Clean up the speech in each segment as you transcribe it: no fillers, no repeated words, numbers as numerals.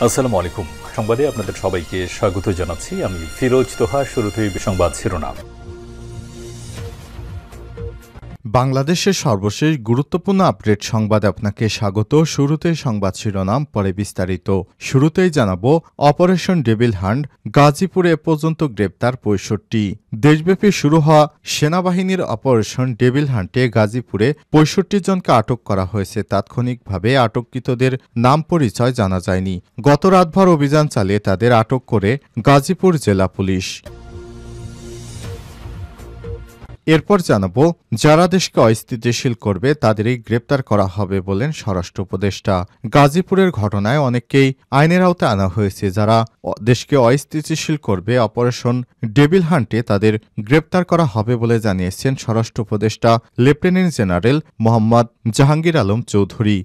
আসসালামু আলাইকুম। সংবাদে আপনাদের সবাইকে স্বাগত জানাচ্ছি। আমি ফিরোজ তোহা। শুরুতেই সংবাদ শিরোনাম। বাংলাদেশের সর্বশেষ গুরুত্বপূর্ণ আপডেট সংবাদে আপনাকে স্বাগত। শুরুতেই সংবাদ শিরোনাম, পরে বিস্তারিত। শুরুতেই জানাবো, অপারেশন ডেভিল হান্ট, গাজীপুরে এ পর্যন্ত গ্রেপ্তার ৬৫। দেশব্যাপী শুরু হওয়া সেনাবাহিনীর অপারেশন ডেভিল হান্টে গাজীপুরে ৬৫ জনকে আটক করা হয়েছে। তাৎক্ষণিকভাবে আটককৃতদের নাম পরিচয় জানা যায়নি। গত রাতভর অভিযান চালিয়ে তাদের আটক করে গাজীপুর জেলা পুলিশ। এরপর জানাবো, যারা দেশকে অস্থিতিশীল করবে তাদেরই গ্রেপ্তার করা হবে বলেন স্বরাষ্ট্র উপদেষ্টা। গাজীপুরের ঘটনায় অনেককেই আইনের আওতায় আনা হয়েছে। যারা দেশকে অস্থিতিশীল করবে অপারেশন ডেভিল হান্টে তাদের গ্রেপ্তার করা হবে বলে জানিয়েছেন স্বরাষ্ট্র উপদেষ্টা লেফটেন্যান্ট জেনারেল মোহাম্মদ জাহাঙ্গীর আলম চৌধুরী।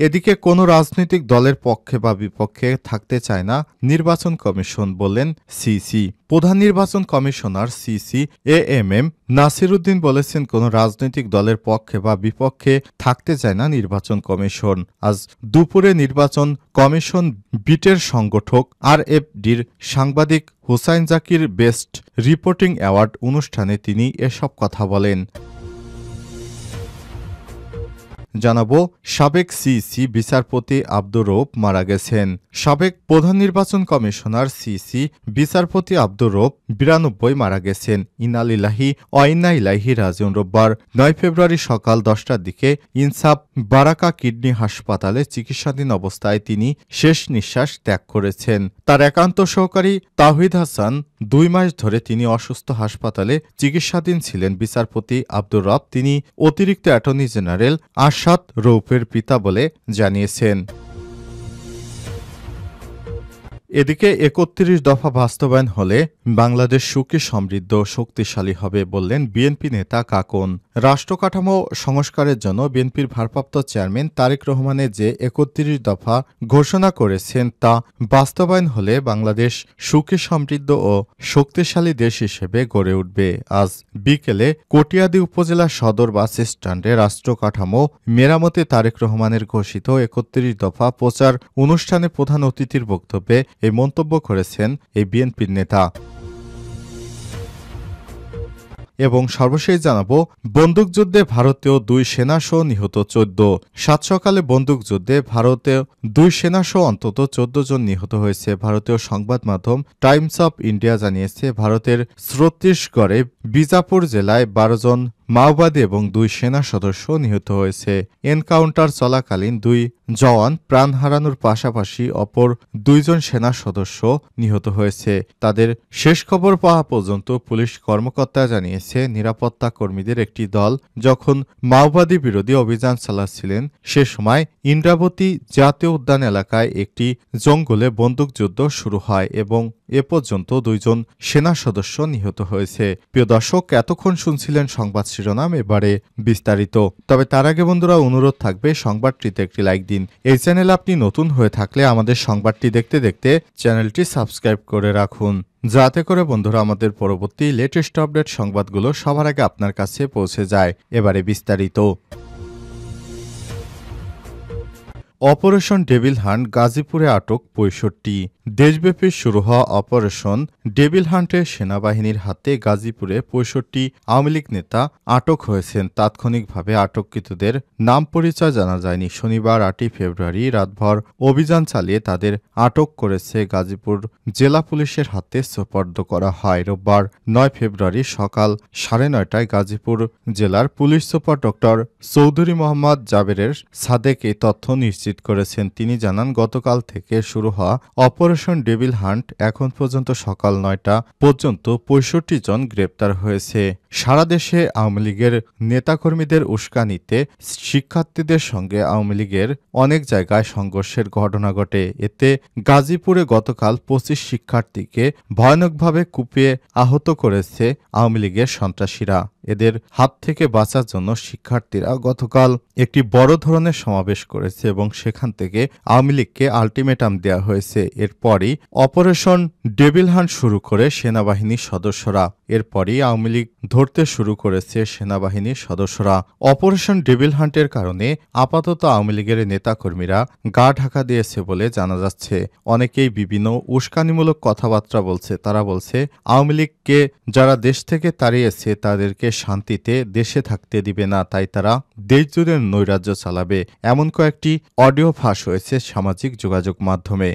এদিকে কোনো রাজনৈতিক দলের পক্ষে বা বিপক্ষে থাকতে চায় না নির্বাচন কমিশন, বললেন সিসি। প্রধান নির্বাচন commissioner CC AMM Nasir Uddin বলেছেন, কোনো রাজনৈতিক দলের পক্ষে বা বিপক্ষে থাকতে চায় না নির্বাচন কমিশন। আজ দুপুরে নির্বাচন কমিশন বিটের সংগঠক আরএফডির সাংবাদিক Hussain Zakir best reporting award অনুষ্ঠানে তিনি এসব কথা বলেন। জানাবো, সাবেক সিসি বিচারপতি আব্দুর রৌফ মারা গেছেন। সাবেক প্রধান নির্বাচন কমিশনার সিসি বিচারপতি আব্দুর রৌফ ৯২ মারা গেছেন। ইনালিল্লাহি ওয়াইন্না ইলাইহি রাজিউন। রোববার ৯ ফেব্রুয়ারি সকাল ১০টার দিকে ইনসাফ বারাকা কিডনি হাসপাতালে চিকিৎসাধীন অবস্থায় তিনি শেষ নিঃশ্বাস ত্যাগ করেছেন। তার একান্ত সহকারী তাওহিদ হাসান ২ মাস ধরে তিনি অসুস্থ হাসপাতালে চিকিৎসাধীন ছিলেন। বিচারপতি আব্দুর রব তিনি অতিরিক্ত অ্যাটর্নি জেনারেল আরশাদ রৌফের পিতা বলে জানিয়েছেন। এদিকে ৩১ দফা বাস্তবায়ন হলে বাংলাদেশ সুখী, সমৃদ্ধ, শক্তিশালী হবে বললেন বিএনপি নেতা কাকন। রাষ্ট্রকাঠামো সংস্কারের জন্য বিএনপির ভারপ্রাপ্ত চেয়ারম্যান তারেক রহমানের যে ৩১ দফা ঘোষণা করেছেন তা বাস্তবায়ন হলে বাংলাদেশ সুখী, সমৃদ্ধ ও শক্তিশালী দেশ হিসেবে গড়ে উঠবে। আজ বিকেলে কটিয়াদী উপজেলা সদর বাস স্ট্যান্ডে রাষ্ট্রকাঠামো মেরামতে তারেক রহমানের ঘোষিত ৩১ দফা প্রচার অনুষ্ঠানে প্রধান অতিথির বক্তব্যে এই মন্তব্য করেছেন এই বিএনপির নেতা। এবং সর্বশেষ জানাবো, বন্দুকযুদ্ধে ভারতীয় ২ সেনাসহ নিহত ১৪। সাত সকালে বন্দুকযুদ্ধে ভারতীয় ২ সেনাসহ অন্তত ১৪ জন নিহত হয়েছে। ভারতীয় সংবাদ মাধ্যম টাইমস অব ইন্ডিয়া জানিয়েছে, ভারতের ছত্তিশগড়ে বিজাপুর জেলায় ১২ জন মাওবাদী এবং ২ সেনা সদস্য নিহত হয়েছে। এনকাউন্টার চলাকালীন ২ জওয়ান প্রাণ হারানোর পাশাপাশি অপর ২ জন সেনা সদস্য নিহত হয়েছে। তাদের শেষ খবর পাওয়া পর্যন্ত পুলিশ কর্মকর্তা জানিয়েছে, নিরাপত্তা কর্মীদের একটি দল যখন মাওবাদী বিরোধী অভিযান চালাচ্ছিলেন সে সময় ইন্দ্রাবতী জাতীয় উদ্যান এলাকায় একটি জঙ্গলে বন্দুকযুদ্ধ শুরু হয় এবং এ পর্যন্ত ২ জন সেনা সদস্য নিহত হয়েছে। প্রিয় দর্শক, এতক্ষণ শুনছিলেন সংবাদ শিরোনাম, এবারে বিস্তারিত। তবে তার আগে বন্ধুরা অনুরোধ থাকবে সংবাদটিতে একটি লাইক দিন। এই চ্যানেলে আপনি নতুন হয়ে থাকলে আমাদের সংবাদটি দেখতে দেখতে চ্যানেলটি সাবস্ক্রাইব করে রাখুন, যাতে করে বন্ধুরা আমাদের পরবর্তী লেটেস্ট আপডেট সংবাদগুলো সবার আগে আপনার কাছে পৌঁছে যায়। এবারে বিস্তারিত। অপারেশন ডেভিল হান্ট, গাজীপুরে আটক ৬৫। দেশব্যাপী শুরু হওয়া অপারেশন ডেভিল হান্টে সেনাবাহিনীর হাতে গাজীপুরে ৬৫ আওয়ামী লীগ নেতা আটক হয়েছেন। তাৎক্ষণিকভাবে আটককৃতদের নাম পরিচয় জানা যায়নি। শনিবার ৮ই ফেব্রুয়ারি রাতভর অভিযান চালিয়ে তাদের আটক করেছে গাজীপুর জেলা পুলিশের হাতে সোপর্দ করা হয়। রোববার ৯ ফেব্রুয়ারি সকাল ৯:৩০টায় গাজীপুর জেলার police super doctor Chowdhury Mohammad জাবেরের সাদেক এই তথ্য নিশ্চিত করেছেন। তিনি জানান, গতকাল থেকে শুরু হওয়া অপারেশন ডেভিল হান্ট এখন পর্যন্ত সকাল ৯টা পর্যন্ত ৬৫ জন গ্রেপ্তার হয়েছে। সারা দেশে আওয়ামী লীগের নেতাকর্মীদের উস্কানিতে শিক্ষার্থীদের সঙ্গে আওয়ামী লীগের অনেক জায়গায় সংঘর্ষের ঘটনা ঘটে। এতে গাজীপুরে গতকাল ২৫ শিক্ষার্থীকে ভয়ানকভাবে কুপিয়ে আহত করেছে আওয়ামী লীগের সন্ত্রাসীরা। এদের হাত থেকে বাঁচার জন্য শিক্ষার্থীরা গতকাল একটি বড় ধরনের সমাবেশ করেছে এবং সেখান থেকে আওয়ামী লীগকে আলটিমেটাম দেওয়া হয়েছে। এরপরই অপারেশন ডেভিল হান্ট শুরু করে সেনাবাহিনীর সদস্যরা। এরপরই আওয়ামী লীগ ধরতে শুরু করেছে সেনাবাহিনীর সদস্যরা। অপারেশন ডেভিল হান্টের কারণে আপাতত আওয়ামী লীগের নেতাকর্মীরা গা ঢাকা দিয়েছে বলে জানা যাচ্ছে। অনেকেই বিভিন্ন উস্কানিমূলক কথাবার্তা বলছে। তারা বলছে আওয়ামী লীগকে যারা দেশ থেকে তাড়িয়েছে তাদেরকে শান্তিতে দেশে থাকতে দিবে না, তাই তারা দেশজুড়ে নৈরাজ্য চালাবে। এমন কয়েকটি অডিও ফাঁস হয়েছে সামাজিক যোগাযোগ মাধ্যমে।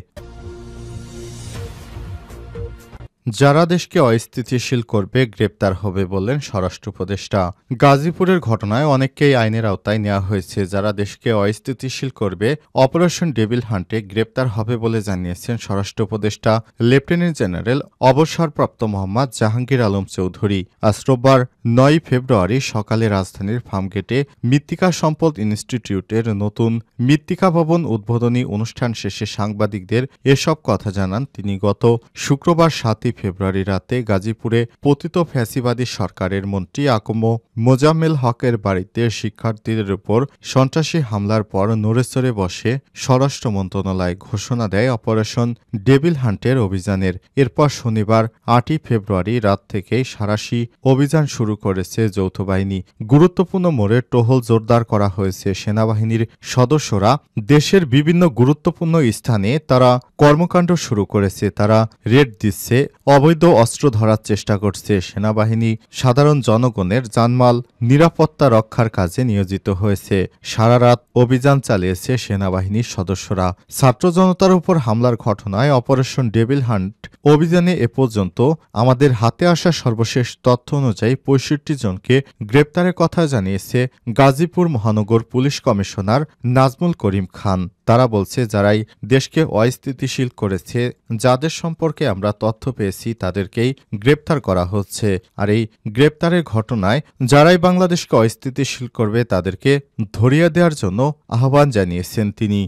যারা দেশকে অস্থিতিশীল করবে গ্রেপ্তার হবে বললেন স্বরাষ্ট্র উপদেষ্টা। গাজীপুরের ঘটনায় অনেককেই আইনের আওতায় নেওয়া হয়েছে। যারা দেশকে অস্থিতিশীল করবে অপারেশন ডেভিল হান্টে গ্রেপ্তার হবে বলে জানিয়েছেন স্বরাষ্ট্র উপদেষ্টা লেফটেন্যান্ট জেনারেল অবসরপ্রাপ্ত মোহাম্মদ জাহাঙ্গীর আলম চৌধুরী। আজ রোববার ৯ ফেব্রুয়ারি সকালে রাজধানীর ফার্মগেটে মৃত্তিকা সম্পদ ইনস্টিটিউটের নতুন মৃত্তিকা ভবন উদ্বোধনী অনুষ্ঠান শেষে সাংবাদিকদের এসব কথা জানান তিনি। গত শুক্রবার ৭ ফেব্রুয়ারি রাতে গাজীপুরে পতিত ফ্যাসিবাদী সরকারের মন্ত্রী আকম মোজাম্মেল হকের বাড়িতে শিক্ষার্থীদের উপর সন্ত্রাসী হামলার পর নড়েচড়ে বসে স্বরাষ্ট্র মন্ত্রণালয় ঘোষণা দেয় অপারেশন ডেভিল হান্টের অভিযানের। এরপর শনিবার ৮ ফেব্রুয়ারি রাত থেকেই সাঁড়াশি অভিযান শুরু করেছে যৌথ বাহিনী। গুরুত্বপূর্ণ মোড়ে টহল জোরদার করা হয়েছে। সেনাবাহিনীর সদস্যরা দেশের বিভিন্ন গুরুত্বপূর্ণ স্থানে তারা কর্মকাণ্ড শুরু করেছে। তারা রেড দিচ্ছে, অবৈধ অস্ত্র ধরার চেষ্টা করছে। সেনাবাহিনী সাধারণ জনগণের জানমাল নিরাপত্তা রক্ষার কাজে নিয়োজিত হয়েছে। সারা রাত অভিযান চালিয়েছে সেনাবাহিনীর সদস্যরা। ছাত্র জনতার উপর হামলার ঘটনায় অপারেশন ডেভিল হান্ট অভিযানে এ পর্যন্ত আমাদের হাতে আসা সর্বশেষ তথ্য অনুযায়ী ৬৫ জনকে গ্রেপ্তারের কথা জানিয়েছে গাজীপুর মহানগর পুলিশ কমিশনার নাজমুল করিম খান। তারা বলছে যারাই দেশকে অস্থিতিশীল করেছে, যাদের সম্পর্কে আমরা তথ্য পেয়েছি তাদেরকেই গ্রেপ্তার করা হচ্ছে। আর এই গ্রেপ্তারের ঘটনায় যারাই বাংলাদেশকে অস্থিতিশীল করবে তাদেরকে ধরিয়ে দেওয়ার জন্য আহ্বান জানিয়েছেন তিনি।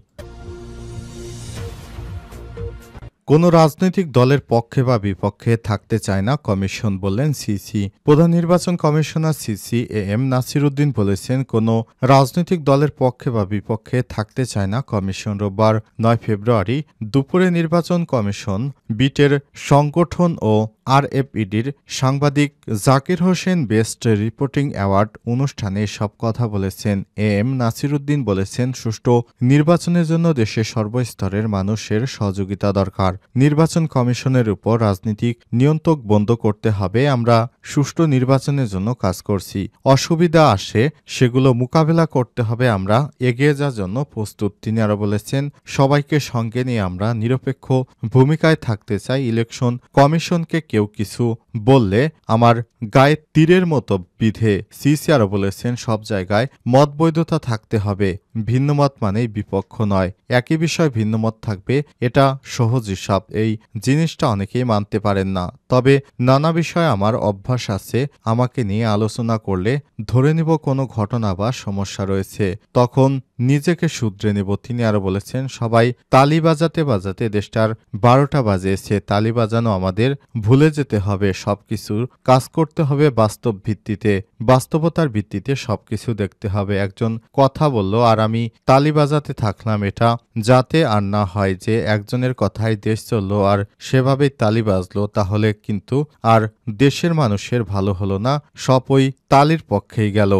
কোনো রাজনৈতিক দলের পক্ষে বা বিপক্ষে থাকতে চায় না কমিশন বললেন সিসি। প্রধান নির্বাচন কমিশনার সিসি এম নাসির উদ্দিন বলেছেন কোনো রাজনৈতিক দলের পক্ষে বা বিপক্ষে থাকতে চায় না কমিশন। রোববার ৯ ফেব্রুয়ারি দুপুরে নির্বাচন কমিশন বিটের সংগঠন ও আরএফইডির সাংবাদিক Zakir Hossain best reporting award অনুষ্ঠানে সব কথা বলেছেন। এম নাসির উদ্দিন বলেছেন সুষ্ঠু নির্বাচনের জন্য দেশের সর্বস্তরের মানুষের সহযোগিতা দরকার। নির্বাচন কমিশনের উপর রাজনৈতিক নিয়ন্ত্রক বন্ধ করতে হবে। আমরা সুষ্ঠু নির্বাচনের জন্য কাজ করছি। অসুবিধা আসে সেগুলো মোকাবেলা করতে হবে। আমরা এগিয়ে যাওয়ার জন্য প্রস্তুত। তিনি আরও বলেছেন সবাইকে সঙ্গে নিয়ে আমরা নিরপেক্ষ ভূমিকায় থাকতে চাই। ইলেকশন কমিশনকে কেউ কিছু বললে আমার গায়ে তীরের মতো বিধে। সিসি আরও বলেছেন সব জায়গায় মত বৈধতা থাকতে হবে। ভিন্নমত মানেই বিপক্ষ নয়। একই বিষয় ভিন্নমত থাকবে, এটা সহজ হিসাব। এই জিনিসটা অনেকেই মানতে পারেন না। তবে নানা বিষয়ে আমার অভ্যাস আছে। আমাকে নিয়ে আলোচনা করলে ধরে নিব কোনো ঘটনা বা সমস্যা রয়েছে, তখন নিজেকে শুধরে নেব। তিনি আরও বলেছেন সবাই তালি বাজাতে বাজাতে দেশটার ১২টা বাজিয়েছে। তালি বাজানো আমাদের ভুলে যেতে হবে। সবকিছুর কাজ করতে হবে বাস্তব ভিত্তিতে, বাস্তবতার ভিত্তিতে সবকিছু দেখতে হবে। একজন কথা বলল আর আমি তালি বাজাতে থাকলাম, এটা যাতে আর না হয় যে একজনের কথায় দেশ চলল আর সেভাবেই তালি বাজলো, তাহলে কিন্তু আর দেশের মানুষের ভালো হলো না, সব ওই তালির পক্ষেই গেল।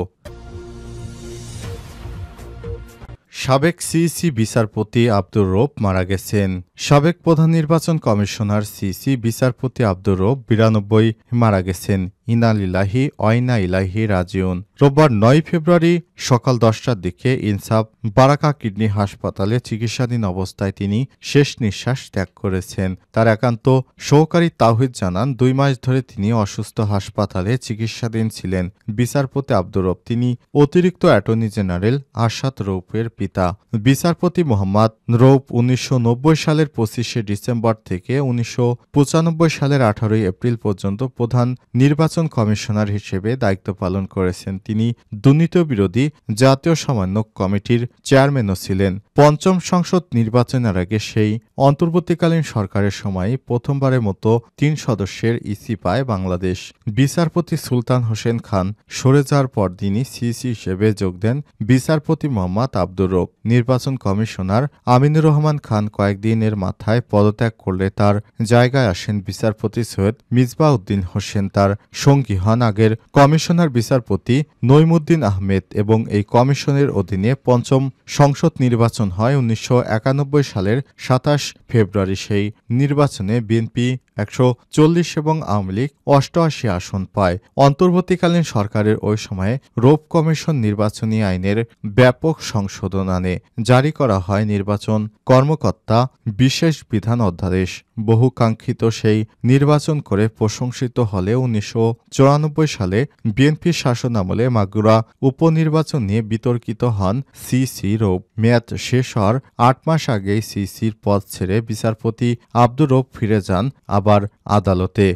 সাবেক সিইসি বিচারপতি আব্দুর রৌফ মারা গেছেন। সাবেক প্রধান নির্বাচন কমিশনার সিইসি বিচারপতি আব্দুর রৌফ ৯২ মারা গেছেন। ইনা লিল্লাহি ওয়াইনা ইলাইহি রাজিউন। রোববার ৯ ফেব্রুয়ারি সকাল ১০টার দিকে ইনসাফ বারাকা কিডনি হাসপাতালে চিকিৎসাধীন অবস্থায় তিনি শেষ নিঃশ্বাস ত্যাগ করেছেন। তার একান্ত সহকারী তাওহিদ জানান ২ মাস ধরে তিনি অসুস্থ হাসপাতালে চিকিৎসাধীন ছিলেন। বিচারপতি আব্দুর রৌফ তিনি অতিরিক্ত অ্যাটর্নি জেনারেল আরশাদ রৌফের পিতা। বিচারপতি মোহাম্মদ রৌফ ১৯৯০ সালের ২৫শে ডিসেম্বর থেকে ১৯৯৫ সালের ১৮ এপ্রিল পর্যন্ত প্রধান নির্বাচন নির্বাচন কমিশনার হিসেবে দায়িত্ব পালন করেছেন। তিনি দুর্নীতি বিরোধী জাতীয় সমন্বয় কমিটির চেয়ারম্যানও ছিলেন। পঞ্চম সংসদ নির্বাচনের আগে সেই অন্তর্বর্তীকালীন সরকারের সময় প্রথমবারের মতো ৩ সদস্যের ইসি পায় বাংলাদেশ। বিচারপতি সুলতান হোসেন খান সরে যাওয়ার পরদিনই সিইসি হিসেবে যোগ দেন বিচারপতি মোহাম্মদ আব্দুর রব। নির্বাচন কমিশনার আমিনুর রহমান খান কয়েকদিনের মাথায় পদত্যাগ করলে তার জায়গায় আসেন বিচারপতি সৈয়দ মিসবাহ উদ্দিন হোসেন। তার সঙ্গী হন আগের কমিশনার বিচারপতি নইমুদ্দিন আহমেদ এবং এই কমিশনের অধীনে পঞ্চম সংসদ নির্বাচন হয় ১৯৯১ সালের ২৭ ফেব্রুয়ারি। সেই নির্বাচনে বিএনপি ১৪০ এবং আওয়ামী লীগ ৮৮ আসন পায়। অন্তর্বর্তীকালীন সরকারের ওই সময়ে রোপ কমিশন নির্বাচনী আইনের ব্যাপক সংশোধন আনে। জারি করা হয় নির্বাচন কর্মকর্তা বিশেষ বিধান অধ্যাদেশ। বহুকাঙ্ক্ষিত সেই নির্বাচন করে প্রশংসিত হলে ১৯৯৪ সালে বিএনপির শাসনামলে মাগুরা উপনির্বাচন নিয়ে বিতর্কিত হন সিইসি রৌফ। মেয়াদ শেষ হওয়ার ৮ মাস আগেই সিইসির পদ ছেড়ে বিচারপতি আব্দুর রৌফ ফিরে যান আবার আদালতে।